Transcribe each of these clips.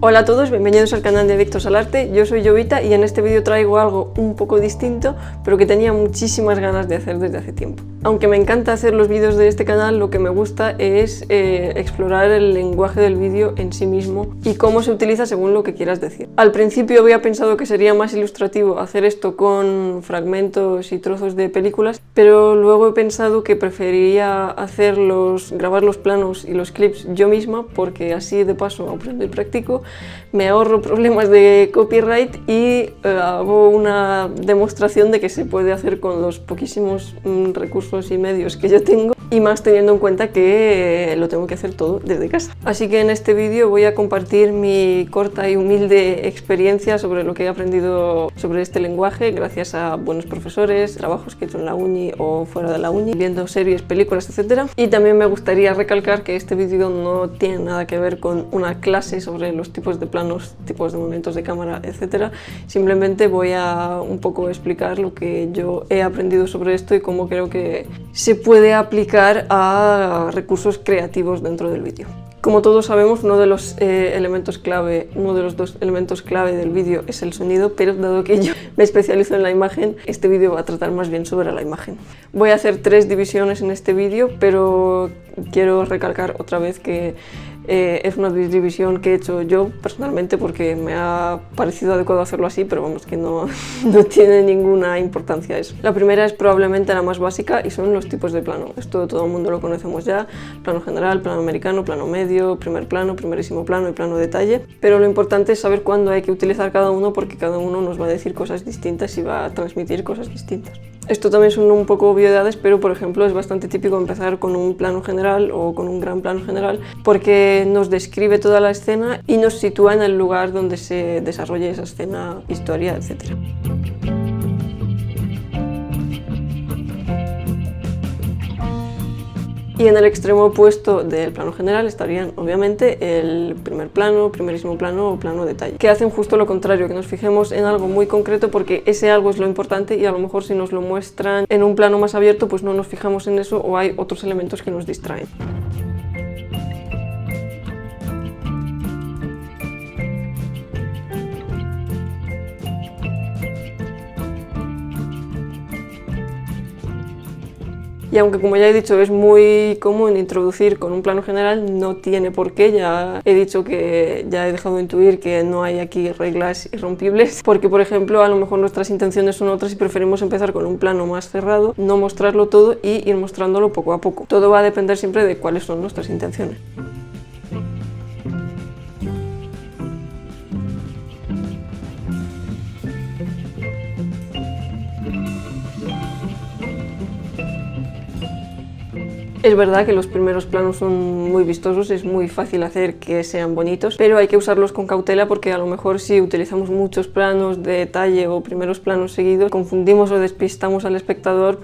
Hola a todos, bienvenidos al canal de Adictos al Arte. Yo soy Jovita y en este vídeo traigo algo un poco distinto, pero que tenía muchísimas ganas de hacer desde hace tiempo. Aunque me encanta hacer los vídeos de este canal, lo que me gusta es explorar el lenguaje del vídeo en sí mismo y cómo se utiliza según lo que quieras decir. Al principio había pensado que sería más ilustrativo hacer esto con fragmentos y trozos de películas, pero luego he pensado que preferiría grabar los planos y los clips yo misma, porque así de paso aprendo y practico, me ahorro problemas de copyright y hago una demostración de que se puede hacer con los poquísimos recursos y medios que yo tengo, y más teniendo en cuenta que lo tengo que hacer todo desde casa. Así que en este vídeo voy a compartir mi corta y humilde experiencia sobre lo que he aprendido sobre este lenguaje gracias a buenos profesores, trabajos que he hecho en la uni o fuera de la uni, viendo series, películas, etc. Y también me gustaría recalcar que este vídeo no tiene nada que ver con una clase sobre los tipos de planos, tipos de movimientos de cámara, etc. Simplemente voy a un poco explicar lo que yo he aprendido sobre esto y cómo creo que se puede aplicar a recursos creativos dentro del vídeo. Como todos sabemos, uno de los dos elementos clave del vídeo es el sonido, pero dado que yo me especializo en la imagen, este vídeo va a tratar más bien sobre la imagen. Voy a hacer 3 divisiones en este vídeo, pero quiero recalcar otra vez que es una división que he hecho yo personalmente porque me ha parecido adecuado hacerlo así, pero vamos, que no tiene ninguna importancia eso. La primera es probablemente la más básica y son los tipos de plano. Esto todo el mundo lo conocemos ya: plano general, plano americano, plano medio, primer plano, primerísimo plano y plano detalle. Pero lo importante es saber cuándo hay que utilizar cada uno, porque cada uno nos va a decir cosas distintas y va a transmitir cosas distintas. Esto también son un poco obviedades, pero por ejemplo es bastante típico empezar con un plano general o con un gran plano general, porque nos describe toda la escena y nos sitúa en el lugar donde se desarrolla esa escena, historia, etc. Y en el extremo opuesto del plano general estarían obviamente el primer plano, primerísimo plano o plano detalle, que hacen justo lo contrario, que nos fijemos en algo muy concreto porque ese algo es lo importante, y a lo mejor si nos lo muestran en un plano más abierto pues no nos fijamos en eso, o hay otros elementos que nos distraen. Y aunque, como ya he dicho, es muy común introducir con un plano general, no tiene por qué. Ya he dicho que ya he dejado de intuir que no hay aquí reglas irrompibles, porque por ejemplo a lo mejor nuestras intenciones son otras y preferimos empezar con un plano más cerrado, no mostrarlo todo y ir mostrándolo poco a poco. Todo va a depender siempre de cuáles son nuestras intenciones. Es verdad que los primeros planos son muy vistosos, es muy fácil hacer que sean bonitos, pero hay que usarlos con cautela, porque a lo mejor si utilizamos muchos planos de detalle o primeros planos seguidos, confundimos o despistamos al espectador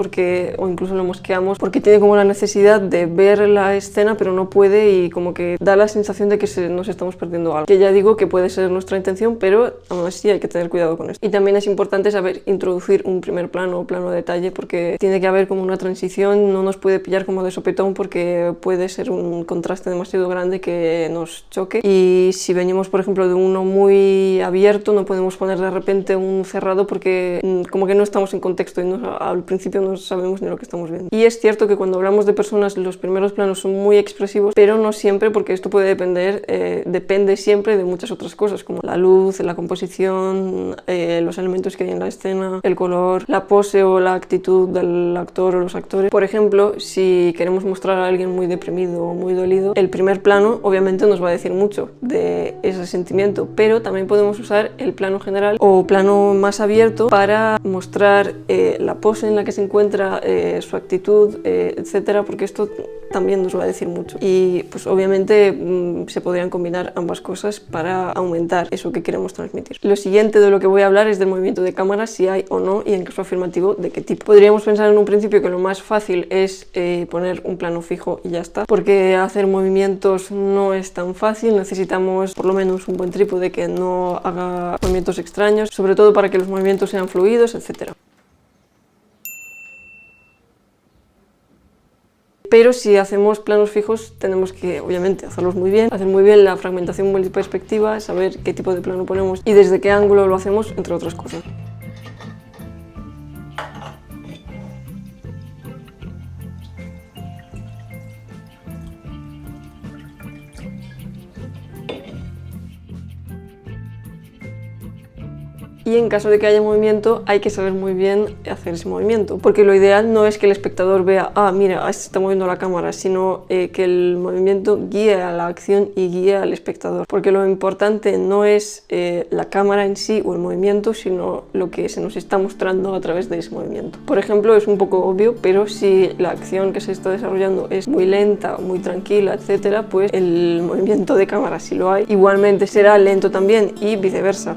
o incluso lo mosqueamos, porque tiene como la necesidad de ver la escena pero no puede, y como que da la sensación de que nos estamos perdiendo algo. Que ya digo que puede ser nuestra intención, pero aún así hay que tener cuidado con esto. Y también es importante saber introducir un primer plano o plano de detalle, porque tiene que haber como una transición, no nos puede pillar como de sopetón, porque puede ser un contraste demasiado grande que nos choque, y si venimos por ejemplo de uno muy abierto no podemos poner de repente un cerrado, porque como que no estamos en contexto y al principio no sabemos ni lo que estamos viendo. Y es cierto que cuando hablamos de personas los primeros planos son muy expresivos, pero no siempre, porque esto puede depende siempre de muchas otras cosas, como la luz, la composición, los elementos que hay en la escena, el color, la pose o la actitud del actor o los actores. Por ejemplo, si queremos mostrar a alguien muy deprimido o muy dolido, el primer plano obviamente nos va a decir mucho de ese sentimiento, pero también podemos usar el plano general o plano más abierto para mostrar la pose en la que se encuentra, su actitud, etcétera, porque esto también nos va a decir mucho. Y pues obviamente se podrían combinar ambas cosas para aumentar eso que queremos transmitir. Lo siguiente de lo que voy a hablar es del movimiento de cámara, si hay o no, y en caso afirmativo de qué tipo. Podríamos pensar en un principio que lo más fácil es poner un plano fijo y ya está, porque hacer movimientos no es tan fácil, necesitamos por lo menos un buen trípode que no haga movimientos extraños, sobre todo para que los movimientos sean fluidos, etc. pero si hacemos planos fijos tenemos que obviamente hacerlos muy bien, hacer muy bien la fragmentación multiperspectiva, saber qué tipo de plano ponemos y desde qué ángulo lo hacemos, entre otras cosas. Y en caso de que haya movimiento, hay que saber muy bien hacer ese movimiento, porque lo ideal no es que el espectador vea, ah, mira, se está moviendo la cámara, sino que el movimiento guíe a la acción y guíe al espectador, porque lo importante no es la cámara en sí o el movimiento, sino lo que se nos está mostrando a través de ese movimiento. Por ejemplo, es un poco obvio, pero si la acción que se está desarrollando es muy lenta, muy tranquila, etcétera, pues el movimiento de cámara, si lo hay, igualmente será lento también y viceversa.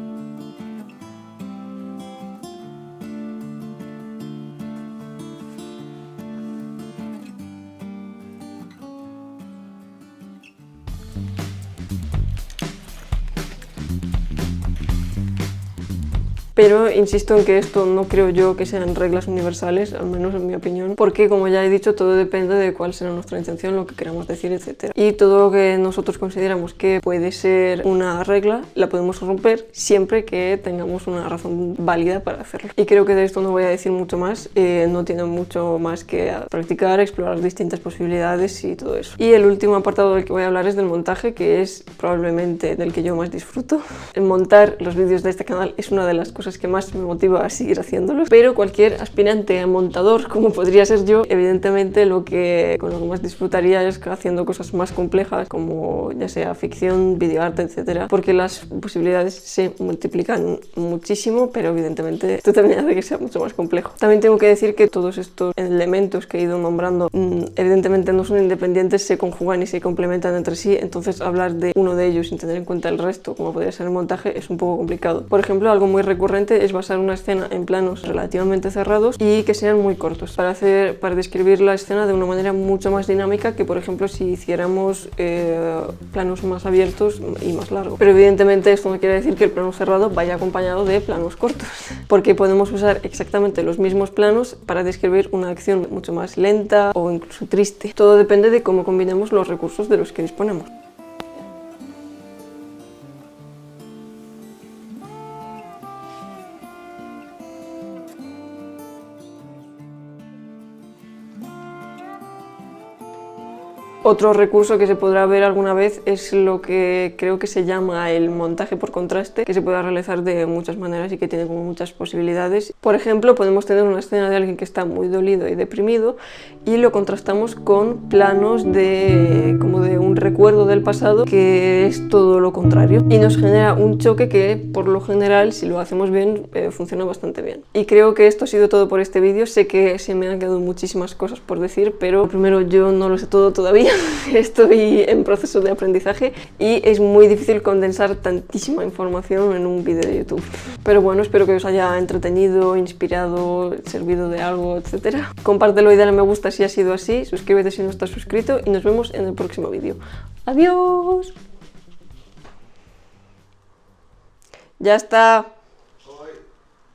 Pero insisto en que esto no creo yo que sean reglas universales, al menos en mi opinión, porque como ya he dicho, todo depende de cuál será nuestra intención, lo que queramos decir, etc. Y todo lo que nosotros consideramos que puede ser una regla, la podemos romper siempre que tengamos una razón válida para hacerlo. Y creo que de esto no voy a decir mucho más, no tiene mucho más que practicar, explorar distintas posibilidades y todo eso. Y el último apartado del que voy a hablar es del montaje, que es probablemente del que yo más disfruto. El montar los vídeos de este canal es una de las cosas que más me motiva a seguir haciéndolos, pero cualquier aspirante a montador, como podría ser yo, evidentemente con lo que más disfrutaría es haciendo cosas más complejas, como ya sea ficción, videoarte, etcétera, porque las posibilidades se multiplican muchísimo, pero evidentemente esto también hace que sea mucho más complejo. También tengo que decir que todos estos elementos que he ido nombrando evidentemente no son independientes, se conjugan y se complementan entre sí, entonces hablar de uno de ellos sin tener en cuenta el resto, como podría ser el montaje, es un poco complicado. Por ejemplo, algo muy recurrente es basar una escena en planos relativamente cerrados y que sean muy cortos para describir la escena de una manera mucho más dinámica que, por ejemplo, si hiciéramos planos más abiertos y más largos. Pero evidentemente esto no quiere decir que el plano cerrado vaya acompañado de planos cortos, porque podemos usar exactamente los mismos planos para describir una acción mucho más lenta o incluso triste. Todo depende de cómo combinemos los recursos de los que disponemos. Otro recurso que se podrá ver alguna vez es lo que creo que se llama el montaje por contraste, que se puede realizar de muchas maneras y que tiene como muchas posibilidades. Por ejemplo, podemos tener una escena de alguien que está muy dolido y deprimido y lo contrastamos con planos como de un recuerdo del pasado que es todo lo contrario y nos genera un choque que por lo general, si lo hacemos bien, funciona bastante bien. Y creo que esto ha sido todo por este vídeo. Sé que se me han quedado muchísimas cosas por decir, pero primero, yo no lo sé todo todavía. Estoy en proceso de aprendizaje y es muy difícil condensar tantísima información en un vídeo de YouTube. Pero bueno, espero que os haya entretenido, inspirado, servido de algo, etc. Compártelo y dale me gusta si ha sido así, suscríbete si no estás suscrito y nos vemos en el próximo vídeo. ¡Adiós! Ya está.